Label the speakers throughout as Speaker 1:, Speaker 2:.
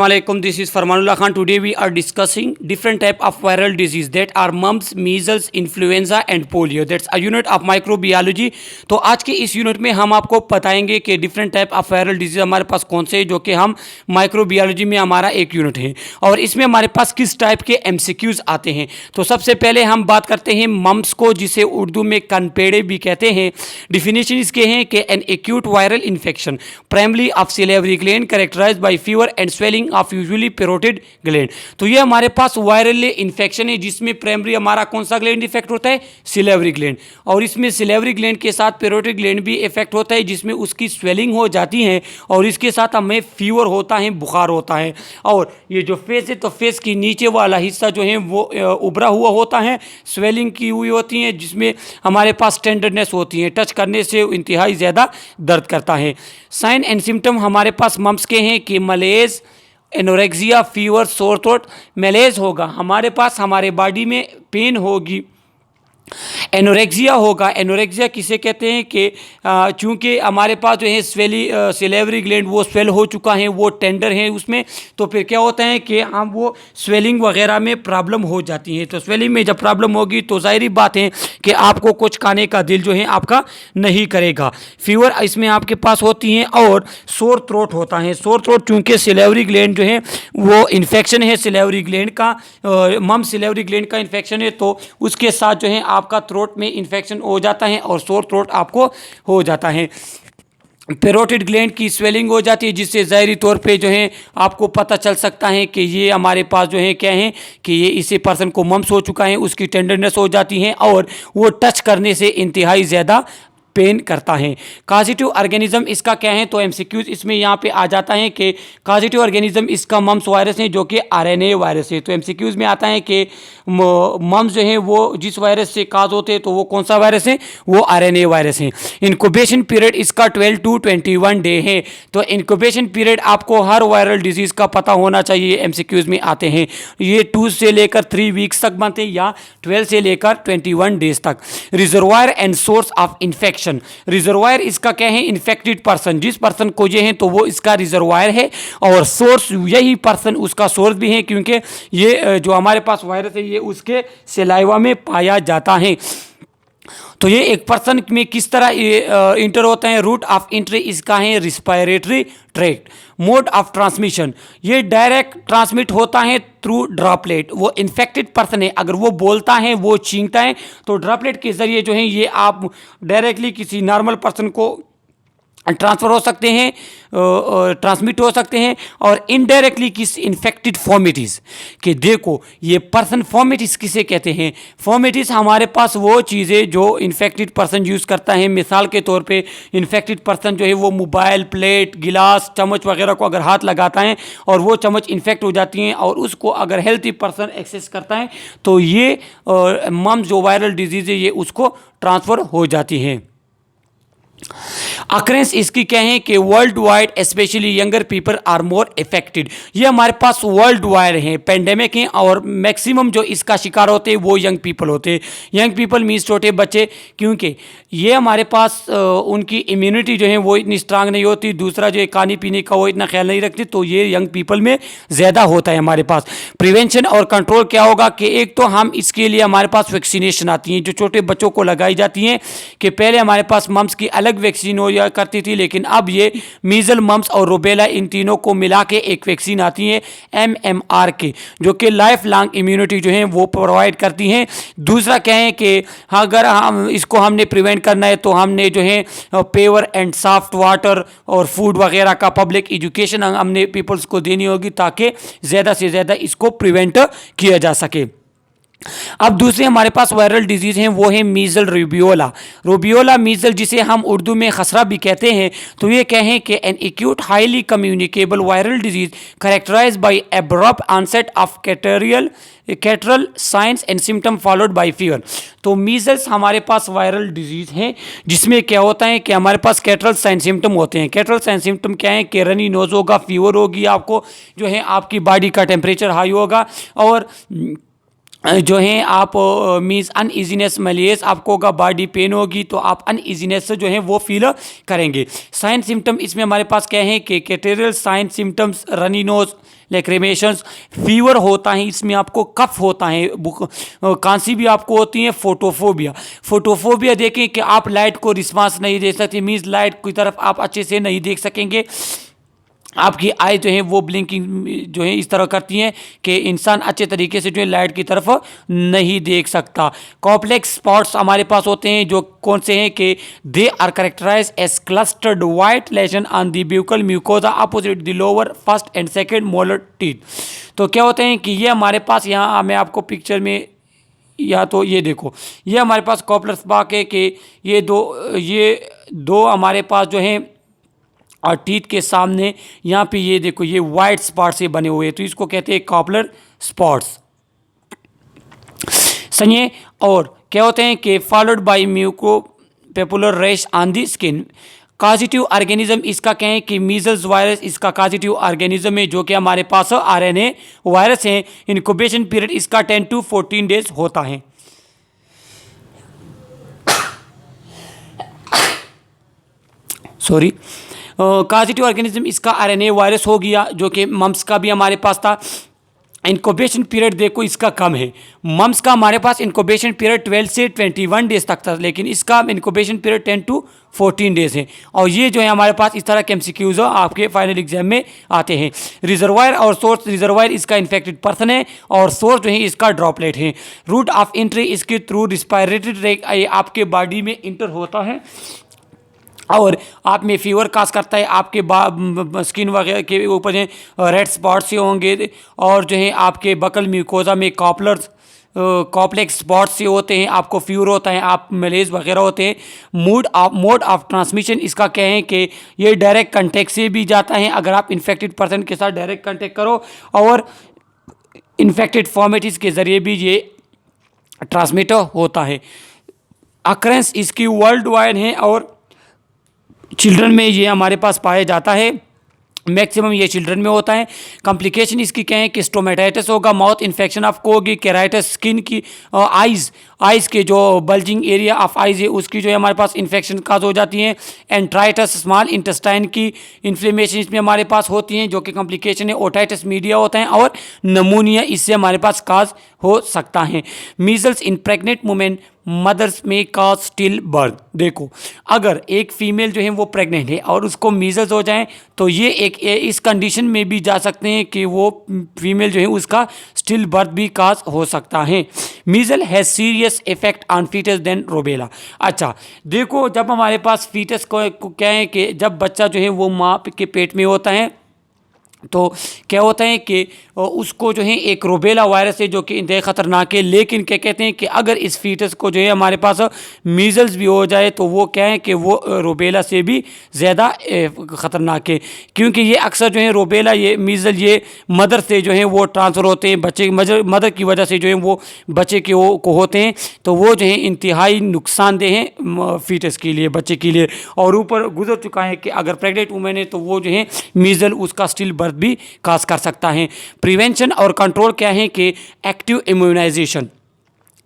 Speaker 1: Assalamualaikum, this is Farmanullah Khan. Today we are discussing different type of viral disease that are mumps, measles, influenza and polio. That's a unit of microbiology. तो आज के इस unit में हम आपको बताएंगे कि different type of viral disease हमारे पास कौन से हैं, जो कि हम माइक्रोबियोलॉजी में हमारा एक यूनिट है और इसमें हमारे पास किस टाइप के एमसीक्यूज आते हैं। तो सबसे पहले हम बात करते हैं मम्प्स को, जिसे उर्दू में कनपेड़े भी कहते हैं। डिफिनेशन इसके हैं कि an acute viral infection primary of salivary gland characterized by fever and swelling of usually parotid gland. तो ये हमारे पास वायरल इन्फेक्शन है जिसमें प्राइमरी हमारा कौन सा ग्लैंड इफेक्ट होता है, सिलेवरी ग्लैंड, और इसमें सिलेवरी ग्लैंड के साथ पैरोटिड ग्लैंड भी इफेक्ट होता है जिसमें उसकी स्वेलिंग हो जाती है और इसके साथ हमें फीवर होता है, बुखार होता है। और ये जो फेस है तो फेस की नीचे वाला हिस्सा जो है वो उभरा हुआ होता है, स्वेलिंग की हुई होती है जिसमें हमारे पास टेंडरनेस होती है, टच करने से इंतहाई ज़्यादा दर्द करता है। साइन एंड सिम्टम हमारे पास मम्प्स के हैं कि मलेज, एनोरेक्सिया, फीवर, सोर थ्रोट। मलेज होगा हमारे पास, हमारे बॉडी में पेन होगी। एनोरेक्सिया होगा, एनोरेक्सिया किसे कहते हैं कि चूँकि हमारे पास जो है सिलेवरी ग्लैंड वो स्वेल हो चुका है, वो टेंडर है उसमें, तो फिर क्या होता है कि हम वो स्वेलिंग वगैरह में प्रॉब्लम हो जाती है। तो स्वेलिंग में जब प्रॉब्लम होगी तो ज़ाहिर बात है कि आपको कुछ खाने का दिल जो है आपका नहीं करेगा। फीवर इसमें आपके पास होती हैं और सोर थ्रोट होता है। सोर थ्रोट चूँकि सिलेवरी ग्लैंड जो है वो इन्फेक्शन है, सिलेवरी ग्लैंड का मम सिलेवरी ग्लैंड का इन्फेक्शन है, तो उसके साथ जो है आपका थ्रोट में इन्फेक्शन हो जाता है और सोर थ्रोट आपको हो जाता है। पैरोटिड ग्लैंड की स्वेलिंग हो जाती है जिससे ज़ाहिरी तौर पे जो है आपको पता चल सकता है कि ये हमारे पास जो है क्या है कि ये इसी पर्सन को मम्प्स हो चुका है, उसकी टेंडरनेस हो जाती है और वो टच करने से इंतहाई ज़्यादा पेन करता है। कॉजेटिव ऑर्गेनिज्म इसका क्या है, तो एमसीक्यूज इसमें यहाँ पे आ जाता है कि कॉजेटिव ऑर्गेनिज्म इसका मम्प्स वायरस है जो कि आरएनए वायरस है। तो एमसीक्यूज में आता है कि मम्प्स जो है वो जिस वायरस से काज होते हैं तो वो कौन सा वायरस है, वो आरएनए वायरस है। इनक्यूबेशन पीरियड इसका 12 to 21 डे है। तो इनक्यूबेशन पीरियड आपको हर वायरल डिजीज़ का पता होना चाहिए, एमसीक्यूज में आते हैं। ये 2 से लेकर 3 वीक्स तक बनते हैं या 12 से लेकर 21 डेज तक। Reservoir and source of infection, reservoir इसका क्या है, इन्फेक्टेड पर्सन, जिस पर्सन को ये है तो वो इसका रिजर्वायर है और सोर्स यही पर्सन उसका सोर्स भी है, क्योंकि ये जो हमारे पास वायरस है ये उसके सलाइवा में पाया जाता है। तो ये एक पर्सन में किस तरह इंटर होता है, रूट ऑफ एंट्री इसका है respiratory tract. Mode of transmission ये डायरेक्ट ट्रांसमिट होता है थ्रू ड्रॉपलेट। वो इन्फेक्टेड पर्सन है, अगर वो बोलता है, वो छींकता है तो ड्रॉपलेट के जरिए जो है ये आप डायरेक्टली किसी नॉर्मल पर्सन को ट्रांसफ़र हो सकते हैं, ट्रांसमिट हो सकते हैं, और इनडायरेक्टली किस इन्फेक्टेड फॉर्मेटिस कि देखो ये पर्सन फॉर्मेटिस किसे कहते हैं। फॉर्मेटिस हमारे पास वो चीज़ें जो इन्फेक्टेड पर्सन यूज़ करता है। मिसाल के तौर पे इन्फेक्टेड पर्सन जो है वो मोबाइल, प्लेट, गिलास, चम्मच वगैरह को अगर हाथ लगाता है और वो चम्मच इन्फेक्ट हो जाती हैं और उसको अगर हेल्थी पर्सन एक्सेस करता है तो ये मम्प्स जो वायरल डिजीज़ है ये उसको ट्रांसफ़र हो जाती हैं। अक्रेंस इसकी क्या है कि world wide specially younger people are more affected. ये हमारे पास वर्ल्ड वाइड है, पेंडेमिक है और मैक्सिमम जो इसका शिकार होते हैं वो यंग पीपल होते हैं। यंग पीपल मीन्स छोटे बच्चे, क्योंकि ये हमारे पास उनकी इम्यूनिटी जो है वो इतनी स्ट्रांग नहीं होती, दूसरा जो है खाने पीने का वो इतना ख्याल नहीं रखती, तो ये यंग पीपल में ज़्यादा होता है हमारे पास। प्रिवेंशन और कंट्रोल क्या होगा कि एक तो हम इसके लिए हमारे पास वैक्सीनेशन आती हैं जो छोटे बच्चों को लगाई जाती हैं, कि पहले हमारे पास मम्प्स की अलग वैक्सीन हो करती थी, लेकिन अब ये मीजल, मम्प्स और रूबेला इन तीनों को मिला के एक वैक्सीन आती है MMR के, जो कि लाइफ लॉन्ग इम्यूनिटी जो है वो प्रोवाइड करती हैं। दूसरा क्या है कि अगर हम इसको हमने प्रिवेंट करना है तो हमने जो है पेवर एंड सॉफ्ट वाटर और फूड वगैरह का पब्लिक एजुकेशन हमने पीपल्स को देनी होगी ताकि ज़्यादा से ज़्यादा इसको प्रिवेंट किया जा सके। अब दूसरे हमारे पास वायरल डिजीज़ हैं, वो है मीजल, रूबियोला। रूबियोला मीजल जिसे हम उर्दू में खसरा भी कहते हैं, तो ये कहें कि an acute highly communicable viral disease characterize by abrupt onset of catarrhal signs and symptom followed by fever. तो मीजल्स हमारे पास वायरल डिजीज़ हैं जिसमें क्या होता है कि हमारे पास कैटरल साइन सिम्टम होते हैं। कैटरल साइन सिम्टम क्या है कि रनी नोज होगा, फीवर होगी, आपको जो है आपकी बॉडी का टेम्परेचर हाई होगा और जो है आप मीन्स अनइजीनेस मलेस आपको होगा, बॉडी पेन होगी तो आप अनइजीनेस से जो है वो फील करेंगे। साइन सिम्टम इसमें हमारे पास क्या है कि catarrhal sign symptoms, runny nose, lacrimations, fever होता है, इसमें आपको कफ होता है, खांसी भी आपको होती है। फोटोफोबिया, फोटोफोबिया देखें कि आप लाइट को रिस्पांस नहीं दे सकते, मीन्स लाइट की तरफ आप अच्छे से नहीं देख सकेंगे, आपकी आई जो है वो ब्लिंकिंग जो है इस तरह करती हैं कि इंसान अच्छे तरीके से जो है लाइट की तरफ नहीं देख सकता। कॉम्प्लेक्स स्पॉट्स हमारे पास होते हैं जो कौन से हैं कि they are characterise as clustered white lesion on the buccal mucosa opposite the lower first and second molar teeth. तो क्या होते हैं कि ये हमारे पास, यहाँ मैं आपको पिक्चर में, या तो ये देखो, ये हमारे पास कॉपलर स्पार्क है कि ये दो हमारे पास जो हैं और टीथ के सामने यहाँ पे ये देखो ये वाइट स्पॉट से बने हुए हैं, तो इसको कहते हैं कॉपलर स्पॉट्स। सुनिए, और क्या होते हैं कि followed by muco papular rash on the skin. Causative organism इसका क्या है कि मीजल्स वायरस इसका कॉजिटिव ऑर्गेनिज्म है जो कि हमारे पास आरएनए वायरस है। इनक्यूबेशन पीरियड इसका 10 to 14 डेज होता है। सॉरी, कॉजिटिव ऑर्गेनिज्म इसका आरएनए वायरस हो गया जो कि मम्स का भी हमारे पास था। इनक्यूबेशन पीरियड देखो इसका कम है, मम्स का हमारे पास इनक्यूबेशन पीरियड 12 से 21 डेज तक था, लेकिन इसका इनक्यूबेशन पीरियड 10 to 14 डेज है। और ये जो है हमारे पास इस तरह के एमसीक्यूज आपके फाइनल एग्जाम में आते हैं। रिजर्वायर और सोर्स, रिजर्वायर इसका इन्फेक्टेड पर्सन है और सोर्स जो है इसका ड्रॉपलेट है। रूट ऑफ एंट्री इसके थ्रू रिस्पायरेटरी ट्रैक आपके बॉडी में इंटर होता है और आप में फीवर काज करता है, आपके स्किन वगैरह के ऊपर जो रेड स्पॉट से होंगे और जो है आपके बकल म्यूकोजा में कॉम्प्लेक्स स्पॉट से होते हैं, आपको फीवर होता है, आप मलेज वगैरह होते हैं। मोड ऑफ ट्रांसमिशन इसका क्या है कि ये डायरेक्ट कंटेक्ट से भी जाता है, अगर आप इन्फेक्टेड पर्सन के साथ डायरेक्ट कंटेक्ट करो, और इन्फेक्टेड फॉर्मेटिस के ज़रिए भी ये ट्रांसमिट होता है। अक्रेंस इसकी वर्ल्ड वाइड है और चिल्ड्रन में ये हमारे पास पाया जाता है, मैक्सिमम ये चिल्ड्रन में होता है। कॉम्प्लिकेशन इसकी क्या है कि स्टोमेटाइटिस होगा, माउथ इन्फेक्शन आपको होगी, केराइटिस स्किन की, आइज़ के जो बल्जिंग एरिया ऑफ आइज़ है उसकी जो है हमारे पास इन्फेक्शन काज हो जाती है। एंट्राइटिस स्मॉल इंटेस्टाइन की इन्फ्लेमेशन इसमें हमारे पास होती हैं जो कि कॉम्प्लिकेशन है। ओटाइटिस मीडिया होता है और नमूनिया इससे हमारे पास काज हो सकता है। मीजल्स इन प्रेग्नेंट वुमेन मदर्स में काज स्टिल बर्थ। देखो, अगर एक फीमेल जो है वो प्रेग्नेंट है और उसको मीजल्स हो जाए तो ये इस कंडीशन में भी जा सकते हैं कि वो फीमेल जो है उसका स्टिल बर्थ भी काज हो सकता है। Measles has serious effect on foetus than rubella. अच्छा देखो, जब हमारे पास फीटस को क्या है कि जब बच्चा जो है वो माँ के पेट में होता है तो क्या होता है कि उसको जो है एक रोबेला वायरस है जो कि इंतहाई ख़तरनाक है, लेकिन क्या कहते हैं कि अगर इस फीटस को जो है हमारे पास मीज़ल्स भी हो जाए तो वो क्या है कि वो रोबेला से भी ज़्यादा ख़तरनाक है, क्योंकि ये अक्सर जो है रोबेला, ये मीज़ल, ये मदर से जो है वो ट्रांसफ़र होते हैं, बच्चे मदर की वजह से जो है वो बच्चे के को होते हैं, तो वो जो है इंतहाई नुकसानदेह हैं फीटस के लिए, बच्चे के लिए। और ऊपर गुजर चुका है कि अगर प्रेग्नेंट वुमेन है तो वो जो है मीज़ल उसका स्टिल बर्थ भी काज कर सकता है। प्रिवेंशन और कंट्रोल क्या है कि एक्टिव इम्यूनाइजेशन,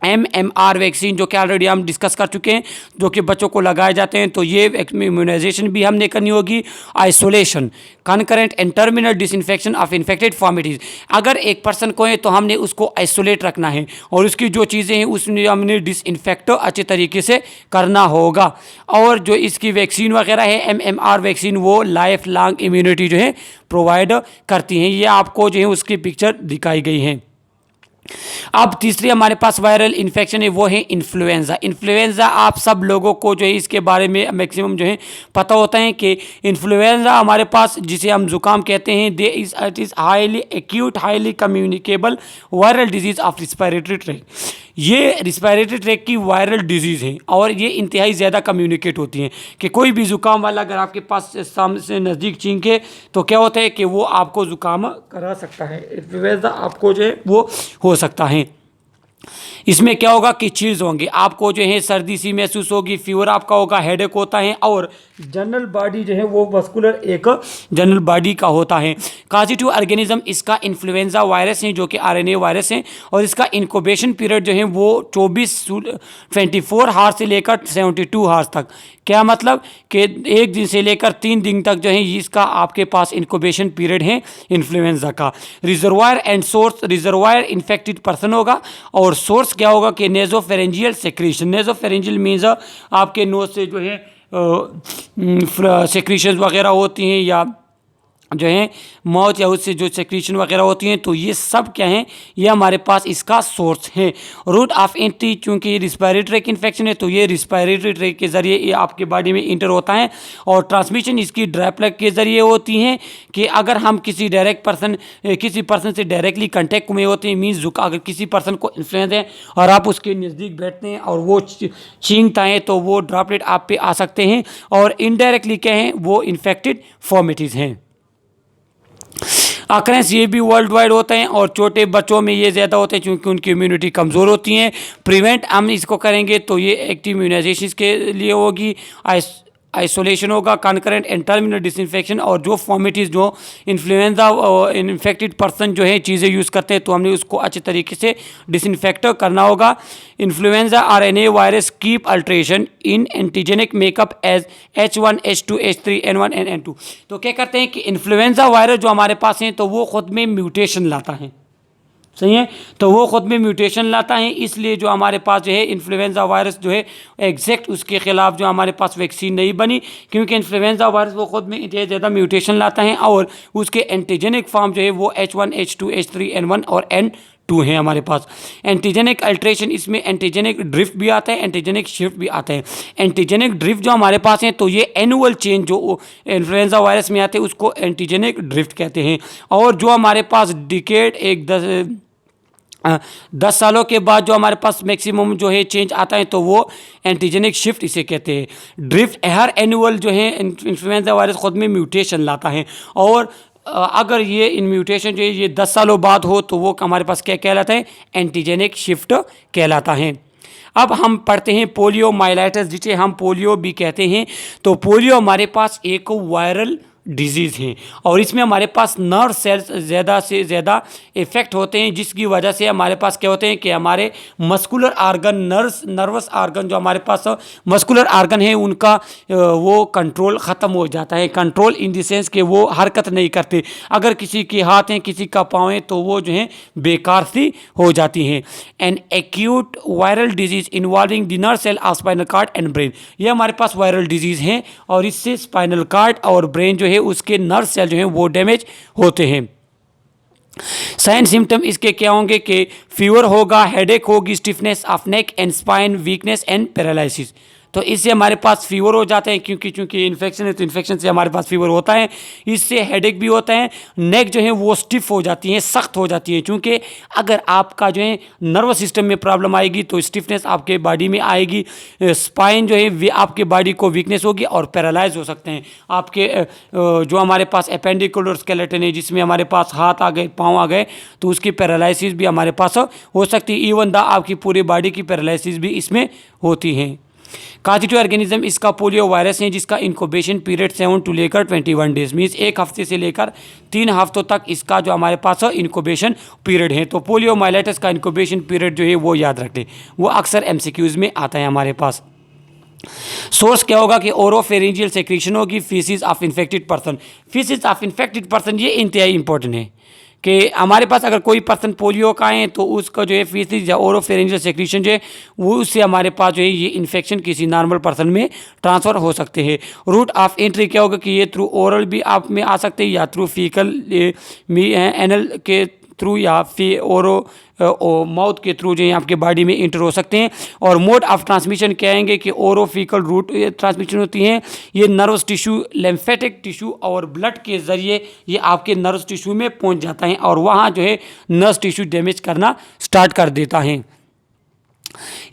Speaker 1: MMR वैक्सीन जो कि ऑलरेडी हम डिस्कस कर चुके हैं, जो कि बच्चों को लगाए जाते हैं, तो ये इम्यूनाइजेशन भी हमने करनी होगी। Isolation, concurrent and terminal disinfection of infected fomites. अगर एक पर्सन को है तो हमने उसको आइसोलेट रखना है और उसकी जो चीज़ें हैं उसमें हमने डिसइंफेक्ट अच्छे तरीके से करना होगा। और जो इसकी वैक्सीन वगैरह है MMR वैक्सीन, वो लाइफ लॉन्ग इम्यूनिटी जो है प्रोवाइड करती हैं। ये आपको जो है उसकी पिक्चर दिखाई गई है। अब तीसरी हमारे पास वायरल इन्फेक्शन है, वो है इन्फ्लुएंजा। इन्फ्लुएंजा आप सब लोगों को जो है इसके बारे में मैक्सिमम जो है पता होता है कि इन्फ्लुएंजा हमारे पास, जिसे हम जुकाम कहते हैं, it is highly acute highly communicable viral disease of respiratory track. ये रिस्पायरेटरी ट्रैक की वायरल डिजीज़ हैं और ये इंतहाई ज़्यादा कम्युनिकेट होती हैं कि कोई भी ज़ुकाम वाला अगर आपके पास सामने से नज़दीक छींके तो क्या होता है कि वो आपको ज़ुकाम करा सकता है, इन्फ्लुएंजा आपको जो है वो हो सकता है। इसमें क्या होगा कि चिल्स होंगे, आपको जो है सर्दी सी महसूस होगी, फीवर आपका होगा, हेडेक होता है, और जनरल बॉडी जो है वो मस्कुलर एक जनरल बॉडी का होता है। कॉजिटिव ऑर्गेनिज्म इसका इन्फ्लुएंजा वायरस है जो कि आरएनए वायरस है, और इसका इनक्यूबेशन पीरियड जो है वो 24 हार्स से लेकर 72 हार्स तक। क्या मतलब कि एक दिन से लेकर 3 दिन तक जो है इसका आपके पास इनक्यूबेशन पीरियड है इन्फ्लुएंजा का। Reservoir and source, reservoir infected person होगा, और सोर्स क्या होगा कि नेजोफेरेंजियल सेक्रीशन। नेजोफेरेंजियल मीन्स आपके नोज से जो है सेक्रीशन वगैरह होती हैं, या जो है मौत या उससे जो सेक्रीशन वगैरह होती हैं, तो ये सब क्या है, ये हमारे पास इसका सोर्स है। रूट ऑफ एंट्री, चूँकि ये रिस्पायरेटरी इन्फेक्शन है तो ये रिस्पायरेटरी ट्रैक के ज़रिए ये आपके बॉडी में इंटर होता है, और ट्रांसमिशन इसकी ड्रॉपलेट के ज़रिए होती है कि अगर हम किसी किसी पर्सन से डायरेक्टली कंटेक्ट में होते हैं, मीन्स अगर किसी पर्सन को इन्फ्लुएंजा है और आप उसके नज़दीक बैठते हैं और वो छींकता है तो वो ड्रॉपलेट आप पे आ सकते हैं, और इनडायरेक्टली क्या है, वो इन्फेक्टेड फॉर्मेटिस हैं। अक्रेंस ये भी वर्ल्ड वाइड होते हैं, और छोटे बच्चों में ये ज़्यादा होते हैं क्योंकि उनकी इम्यूनिटी कमज़ोर होती है। प्रिवेंट हम इसको करेंगे तो ये एक्टिव इम्यूनाइजेशन के लिए होगी, आइसोलेशन होगा, कॉन्करेंट एंड टर्मिनल डिसइंफेक्शन, और जो फॉर्मेटिस जो इन्फ्लुएंजा इन्फेक्टेड पर्सन जो है चीज़ें यूज़ करते हैं तो हमने उसको अच्छे तरीके से डिसइंफेक्ट करना होगा। Influenza RNA virus keep alteration in antigenic makeup as H1 H2 H3 N1 and N2। तो क्या करते हैं कि इन्फ्लुएंजा वायरस जो हमारे पास हैं तो वो खुद में म्यूटेशन लाता है, सही है, तो वो खुद में म्यूटेशन लाता है, इसलिए जो हमारे पास जो है इन्फ्लुएंजा वायरस जो है एग्जैक्ट उसके खिलाफ जो हमारे पास वैक्सीन नहीं बनी, क्योंकि इन्फ्लुएंजा वायरस वो खुद में इतने ज़्यादा म्यूटेशन लाता है, और उसके एंटीजेनिक फॉर्म जो है वो H1 H2 H3 N1 और N2 है हमारे पास। एंटीजेनिक अल्ट्रेशन, इसमें एंटीजेनिक ड्रिफ्ट भी आता है, एंटीजेनिक शिफ्ट भी आता है। एंटीजेनिक ड्रिफ्ट जो हमारे पास है तो ये एनुअल चेंज जो इन्फ्लुएंजा वायरस में आते हैं उसको एंटीजेनिक ड्रिफ्ट कहते हैं, और जो हमारे पास डिकेड एक 10 सालों के बाद जो हमारे पास मैक्सिमम जो है चेंज आता है तो वो एंटीजेनिक शिफ्ट इसे कहते हैं। ड्रिफ्ट हर एनुअल जो है इन्फ्लुएंजा वायरस खुद में म्यूटेशन लाता है, और अगर ये इन म्यूटेशन जो है ये 10 सालों बाद हो तो वो हमारे पास क्या कहलाता है, एंटीजेनिक शिफ्ट कहलाता है। अब हम पढ़ते हैं पोलियो माइलाइटिस, जिसे हम पोलियो भी कहते हैं। तो पोलियो हमारे पास एक वायरल डिजीज़ है, और इसमें हमारे पास नर्व सेल्स ज़्यादा से ज़्यादा इफ़ेक्ट होते हैं, जिसकी वजह से हमारे पास क्या होते हैं कि हमारे मस्कुलर आर्गन, नर्वस आर्गन जो हमारे पास मस्कुलर आर्गन है उनका वो कंट्रोल ख़त्म हो जाता है। कंट्रोल इन द सेंस कि वो हरकत नहीं करते, अगर किसी के हाथ हैं किसी का पाँव है तो वो जो है बेकार सी हो जाती हैं। An acute viral disease involving the nerve cell of spinal cord and brain, ये हमारे पास वायरल डिजीज़ हैं, और इससे स्पाइनल कार्ड और ब्रेन जो है उसके नर्व सेल जो हैं वो डैमेज होते हैं। साइन सिम्टम इसके क्या होंगे कि फीवर होगा, हेडेक होगी, stiffness of neck and spine, weakness and paralysis. तो इससे हमारे पास फीवर हो जाते हैं, क्योंकि इन्फेक्शन है तो इन्फेक्शन से हमारे पास फीवर होता है। इससे हेडेक भी होता है, नेक जो है वो स्टिफ हो जाती है, सख्त हो जाती है, क्योंकि अगर आपका जो है नर्वस सिस्टम में प्रॉब्लम आएगी तो स्टिफनेस आपके बॉडी में आएगी, स्पाइन जो है आपके बॉडी को वीकनेस होगी, और पैरालाइज हो सकते हैं आपके जो हमारे पास एपेंडिकुलर स्केलेटन है जिसमें हमारे पास हाथ आ गए, पाँव आ गए, तो उसकी पैरालिसिस भी हमारे पास हो सकती है। इवन द आपकी पूरी बॉडी की पैरालिसिस भी इसमें होती है। कॉजिटिव ऑर्गेनिज्म इसका पोलियो वायरस है, जिसका इनक्यूबेशन पीरियड 7 to लेकर 21 डेज, मीन्स 1 हफ्ते से लेकर 3 हफ्तों तक इसका जो हमारे पास इनक्यूबेशन पीरियड है। तो पोलियो माइलाइटिस का इनक्यूबेशन पीरियड जो है वो याद रख लें, वो अक्सर MCQs में आता है हमारे पास। सोर्स क्या होगा कि ओरोफेरेंजियल सेक्रीशन होगी, faeces of infected person. Faeces of infected person ये इंतहाई इंपॉर्टेंट है कि हमारे पास अगर कोई पर्सन पोलियो का है तो उसका जो है फीसिस या ओरोफेरेंजियल सेक्रीशन जो है वो उससे हमारे पास जो है ये इन्फेक्शन किसी नॉर्मल पर्सन में ट्रांसफ़र हो सकते हैं। रूट ऑफ एंट्री क्या होगा कि ये थ्रू ओरल भी आप में आ सकते हैं, या थ्रू फीकल एनल के थ्रू, या फिर माउथ के थ्रू जो है आपके बॉडी में इंटर हो सकते हैं। और मोड ऑफ ट्रांसमिशन कहेंगे कि ओरोफिकल रूट ट्रांसमिशन होती है, ये नर्वस टिश्यू, लिम्फेटिक टिश्यू और ब्लड के ज़रिए ये आपके नर्वस टिश्यू में पहुंच जाता है, और वहाँ जो है नर्वस टिश्यू डैमेज करना स्टार्ट कर देता है।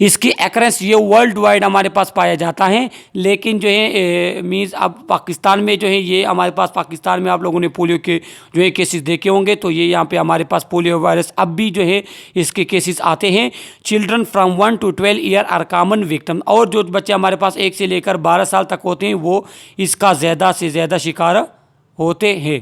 Speaker 1: इसकी एक्रेंस ये वर्ल्ड वाइड हमारे पास पाया जाता है, लेकिन जो है मीन्स अब पाकिस्तान में जो है ये हमारे पास पाकिस्तान में आप लोगों ने पोलियो के जो है केसेस देखे होंगे, तो ये यहाँ पे हमारे पास पोलियो वायरस अब भी जो है इसके केसेस आते हैं। Children from 1 to 12 year are common victim, और जो बच्चे हमारे पास 1 से लेकर 12 साल तक होते हैं वो इसका ज़्यादा से ज़्यादा शिकार होते हैं।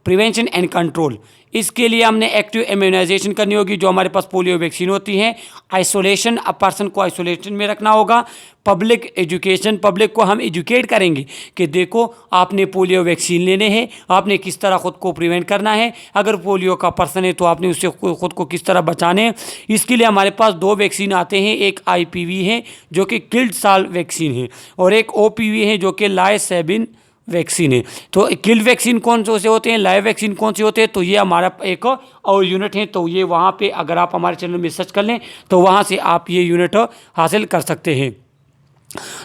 Speaker 1: प्रिवेंशन एंड कंट्रोल, इसके लिए हमने एक्टिव इम्यूनाइजेशन करनी होगी जो हमारे पास पोलियो वैक्सीन होती है। आइसोलेशन, अब पर्सन को आइसोलेशन में रखना होगा। पब्लिक एजुकेशन, पब्लिक को हम एजुकेट करेंगे कि देखो आपने पोलियो वैक्सीन लेने हैं, आपने किस तरह ख़ुद को प्रिवेंट करना है, अगर पोलियो का पर्सन है तो आपने उससे ख़ुद को किस तरह बचाने हैं। इसके लिए हमारे पास 2 वैक्सीन आते हैं, एक IPV है जो कि किल्ड साल वैक्सीन है, और एक OPV है जो कि लाइसेबिन वैक्सीन है। तो किल्ड वैक्सीन कौन से होते हैं, लाइव वैक्सीन कौन से होते हैं, तो ये हमारा एक और यूनिट है, तो ये वहाँ पे अगर आप हमारे चैनल में सर्च कर लें तो वहाँ से आप ये यूनिट हासिल कर सकते हैं।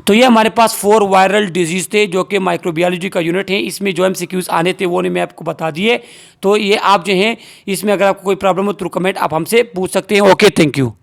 Speaker 1: तो ये हमारे पास 4 वायरल डिजीज़ थे जो कि माइक्रोबायोलॉजी का यूनिट है। इसमें जो MCQs आने थे वो ने मैं आपको बता दिए। तो ये आप जो हैं इसमें अगर आपको कोई प्रॉब्लम हो तो कमेंट आप हमसे पूछ सकते हैं। Okay, thank you.